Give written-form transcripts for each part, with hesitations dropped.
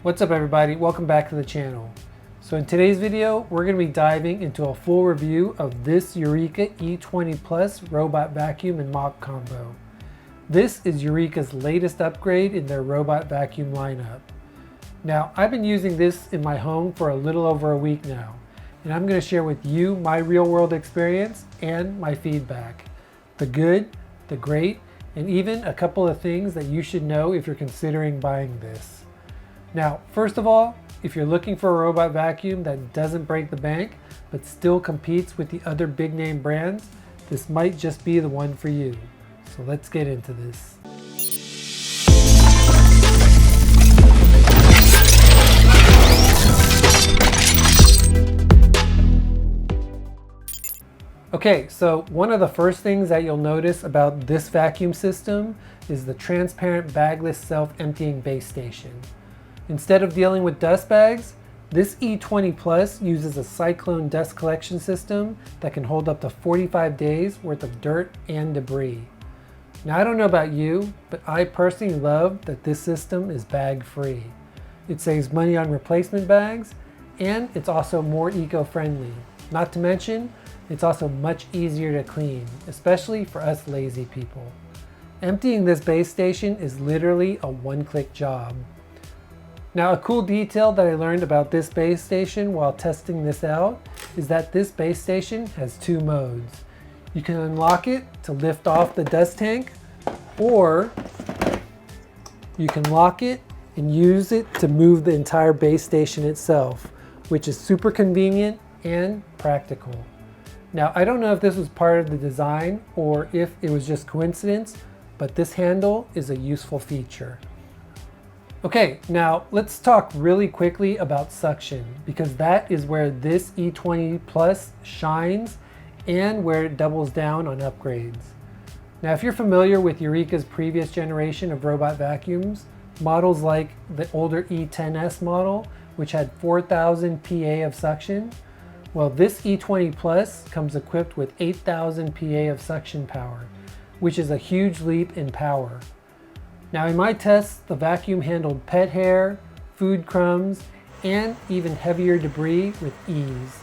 What's up everybody, welcome back to the channel. So in today's video, we're going to be diving into a full review of this Eureka E20 Plus robot vacuum and mop combo. This is Eureka's latest upgrade in their robot vacuum lineup. Now, I've been using this in my home for a little over a week now, and I'm going to share with you my real world experience and my feedback. The good, the great, and even a couple of things that you should know if you're considering buying this. Now, first of all, if you're looking for a robot vacuum that doesn't break the bank, but still competes with the other big name brands, this might just be the one for you. So let's get into this. Okay, so one of the first things that you'll notice about this vacuum system is the transparent bagless self-emptying base station. Instead of dealing with dust bags, this E20 Plus uses a cyclone dust collection system that can hold up to 45 days worth of dirt and debris. Now I don't know about you, but I personally love that this system is bag free. It saves money on replacement bags, and it's also more eco-friendly. Not to mention, it's also much easier to clean, especially for us lazy people. Emptying this base station is literally a one-click job. Now, a cool detail that I learned about this base station while testing this out is that this base station has two modes. You can unlock it to lift off the dust tank, or you can lock it and use it to move the entire base station itself, which is super convenient and practical. Now, I don't know if this was part of the design or if it was just coincidence, but this handle is a useful feature. Okay, now let's talk really quickly about suction, because that is where this E20 Plus shines and where it doubles down on upgrades. Now, if you're familiar with Eureka's previous generation of robot vacuums, models like the older E10S model, which had 4,000 PA of suction, well, this E20 Plus comes equipped with 8,000 PA of suction power, which is a huge leap in power. Now, in my tests, the vacuum handled pet hair, food crumbs, and even heavier debris with ease.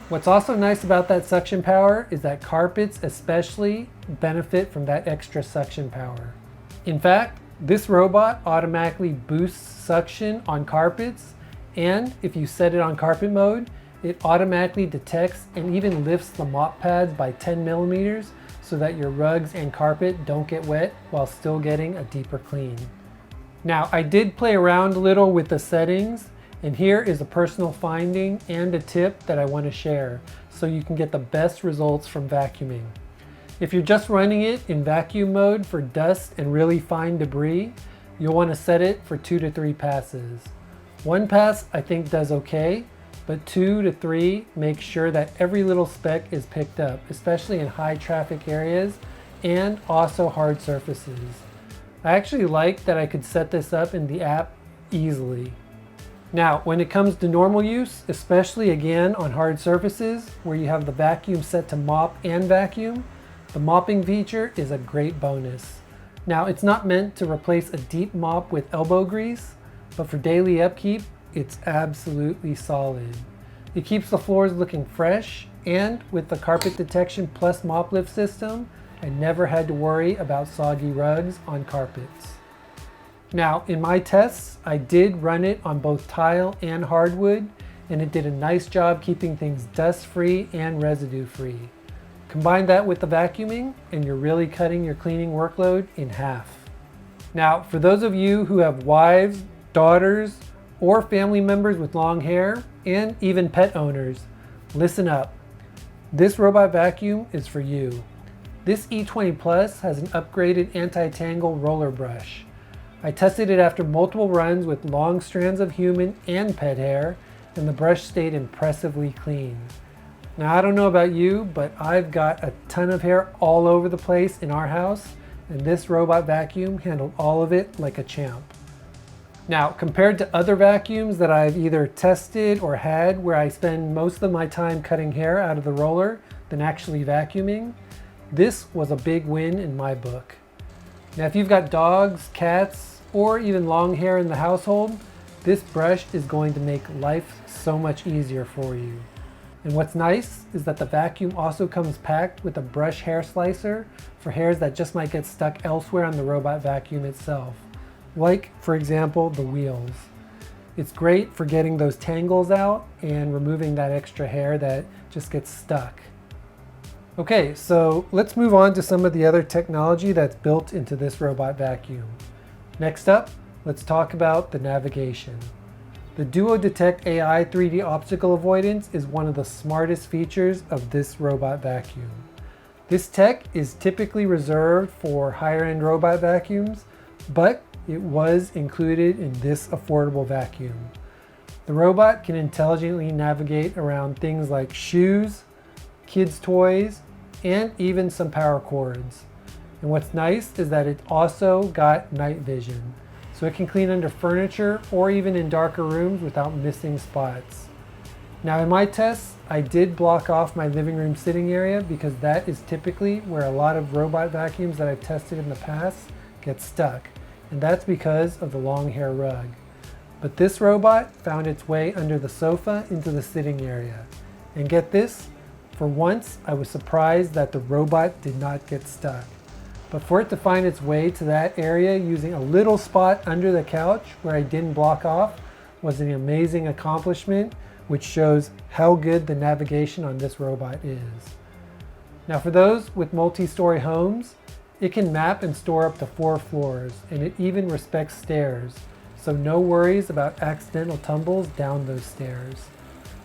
What's also nice about that suction power is that carpets especially benefit from that extra suction power. In fact, this robot automatically boosts suction on carpets, and if you set it on carpet mode, it automatically detects and even lifts the mop pads by 10 millimeters so that your rugs and carpet don't get wet while still getting a deeper clean. Now, I did play around a little with the settings, and here is a personal finding and a tip that I want to share so you can get the best results from vacuuming. If you're just running it in vacuum mode for dust and really fine debris, you'll want to set it for 2 to 3 passes. 1 pass I think does okay, but 2 to 3 make sure that every little speck is picked up, especially in high traffic areas and also hard surfaces. I actually like that I could set this up in the app easily. Now, when it comes to normal use, especially again on hard surfaces where you have the vacuum set to mop and vacuum, the mopping feature is a great bonus. Now, it's not meant to replace a deep mop with elbow grease, but for daily upkeep, it's absolutely solid. It keeps the floors looking fresh, and with the carpet detection plus mop lift system, I never had to worry about soggy rugs on carpets. Now, in my tests, I did run it on both tile and hardwood, and it did a nice job keeping things dust-free and residue-free. Combine that with the vacuuming, and you're really cutting your cleaning workload in half. Now, for those of you who have wives, daughters, or family members with long hair, and even pet owners, listen up. This robot vacuum is for you. This E20 Plus has an upgraded anti-tangle roller brush. I tested it after multiple runs with long strands of human and pet hair, and the brush stayed impressively clean. Now, I don't know about you, but I've got a ton of hair all over the place in our house, and this robot vacuum handled all of it like a champ. Now, compared to other vacuums that I've either tested or had where I spend most of my time cutting hair out of the roller than actually vacuuming, this was a big win in my book. Now, if you've got dogs, cats, or even long hair in the household, this brush is going to make life so much easier for you. And what's nice is that the vacuum also comes packed with a brush hair slicer for hairs that just might get stuck elsewhere on the robot vacuum itself, like, for example, the wheels. It's great for getting those tangles out and removing that extra hair that just gets stuck. Okay, so let's move on to some of the other technology that's built into this robot vacuum. Next up, let's talk about the navigation. The DuoDetect AI 3D obstacle avoidance is one of the smartest features of this robot vacuum. This tech is typically reserved for higher-end robot vacuums, but it was included in this affordable vacuum. The robot can intelligently navigate around things like shoes, kids' toys, and even some power cords. And what's nice is that it also got night vision, so it can clean under furniture or even in darker rooms without missing spots. Now in my tests, I did block off my living room sitting area because that is typically where a lot of robot vacuums that I've tested in the past get stuck, and that's because of the long hair rug. But this robot found its way under the sofa into the sitting area. And get this, for once I was surprised that the robot did not get stuck. But for it to find its way to that area using a little spot under the couch where I didn't block off was an amazing accomplishment, which shows how good the navigation on this robot is. Now for those with multi-story homes, it can map and store up to 4 floors, and it even respects stairs, so no worries about accidental tumbles down those stairs.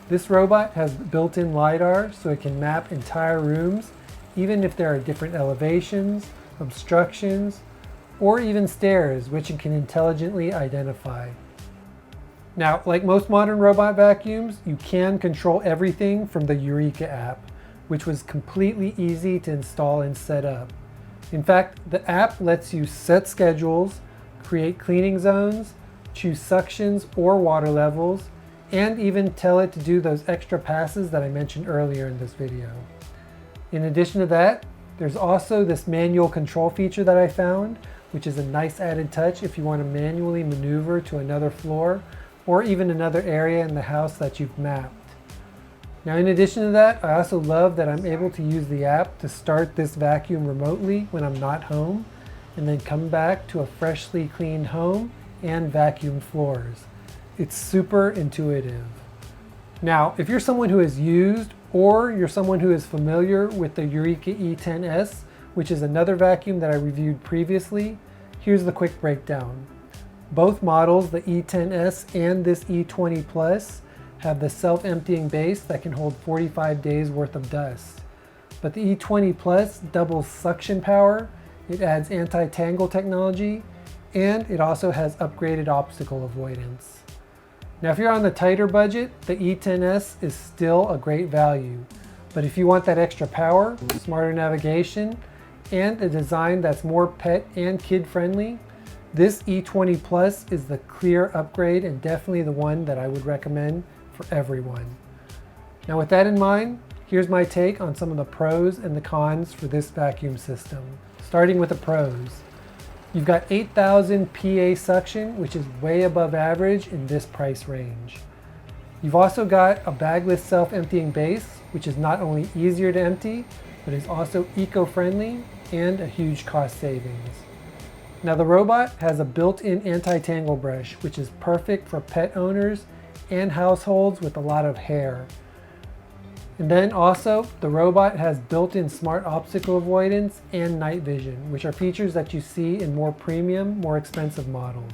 This robot has built-in LiDAR, so it can map entire rooms, even if there are different elevations, obstructions, or even stairs, which it can intelligently identify. Now, like most modern robot vacuums, you can control everything from the Eureka app, which was completely easy to install and set up. In fact, the app lets you set schedules, create cleaning zones, choose suctions or water levels, and even tell it to do those extra passes that I mentioned earlier in this video. In addition to that, there's also this manual control feature that I found, which is a nice added touch if you want to manually maneuver to another floor or even another area in the house that you've mapped. Now in addition to that, I also love that I'm able to use the app to start this vacuum remotely when I'm not home, and then come back to a freshly cleaned home and vacuum floors. It's super intuitive. Now, if you're someone who has used or you're someone who is familiar with the Eureka E10S, which is another vacuum that I reviewed previously, here's the quick breakdown. Both models, the E10S and this E20 Plus, have the self-emptying base that can hold 45 days worth of dust. But the E20 Plus doubles suction power, it adds anti-tangle technology, and it also has upgraded obstacle avoidance. Now if you're on the tighter budget, the E10S is still a great value. But if you want that extra power, smarter navigation, and a design that's more pet and kid friendly, this E20 Plus is the clear upgrade and definitely the one that I would recommend for everyone. Now with that in mind, here's my take on some of the pros and the cons for this vacuum system. Starting with the pros. You've got 8,000 PA suction, which is way above average in this price range. You've also got a bagless self-emptying base, which is not only easier to empty, but is also eco-friendly and a huge cost savings. Now the robot has a built-in anti-tangle brush, which is perfect for pet owners and households with a lot of hair. And then also, the robot has built-in smart obstacle avoidance and night vision, which are features that you see in more premium, more expensive models.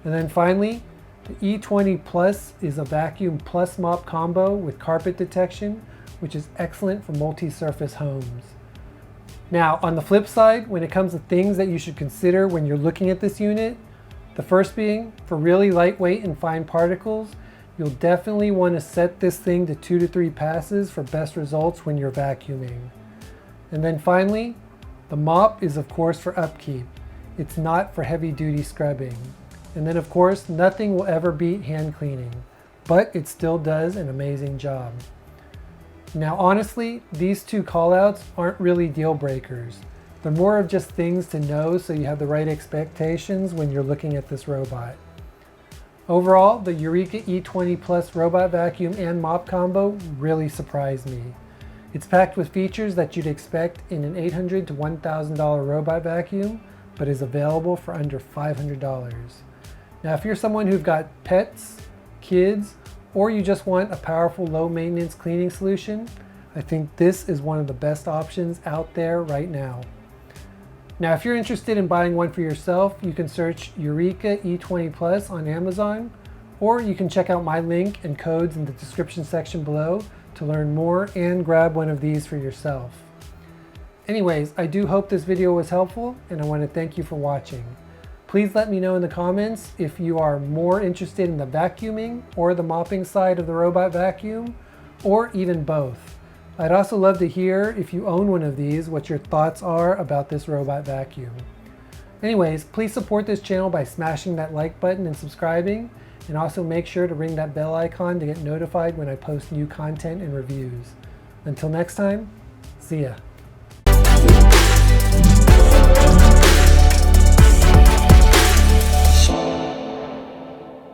And then finally, the E20 Plus is a vacuum plus mop combo with carpet detection, which is excellent for multi-surface homes. Now, on the flip side, when it comes to things that you should consider when you're looking at this unit, the first being, for really lightweight and fine particles, you'll definitely want to set this thing to 2 to 3 passes for best results when you're vacuuming. And then finally, the mop is of course for upkeep. It's not for heavy duty scrubbing. And then of course, nothing will ever beat hand cleaning, but it still does an amazing job. Now honestly, these two callouts aren't really deal breakers. They're more of just things to know so you have the right expectations when you're looking at this robot. Overall, the Eureka E20 Plus robot vacuum and mop combo really surprised me. It's packed with features that you'd expect in an $800 to $1,000 robot vacuum, but is available for under $500. Now, if you're someone who's got pets, kids, or you just want a powerful low maintenance cleaning solution, I think this is one of the best options out there right now. Now, if you're interested in buying one for yourself, you can search Eureka E20 Plus on Amazon, or you can check out my link and codes in the description section below to learn more and grab one of these for yourself. Anyways, I do hope this video was helpful, and I want to thank you for watching. Please let me know in the comments if you are more interested in the vacuuming or the mopping side of the robot vacuum, or even both. I'd also love to hear, if you own one of these, what your thoughts are about this robot vacuum. Anyways, please support this channel by smashing that like button and subscribing, and also make sure to ring that bell icon to get notified when I post new content and reviews. Until next time, see ya.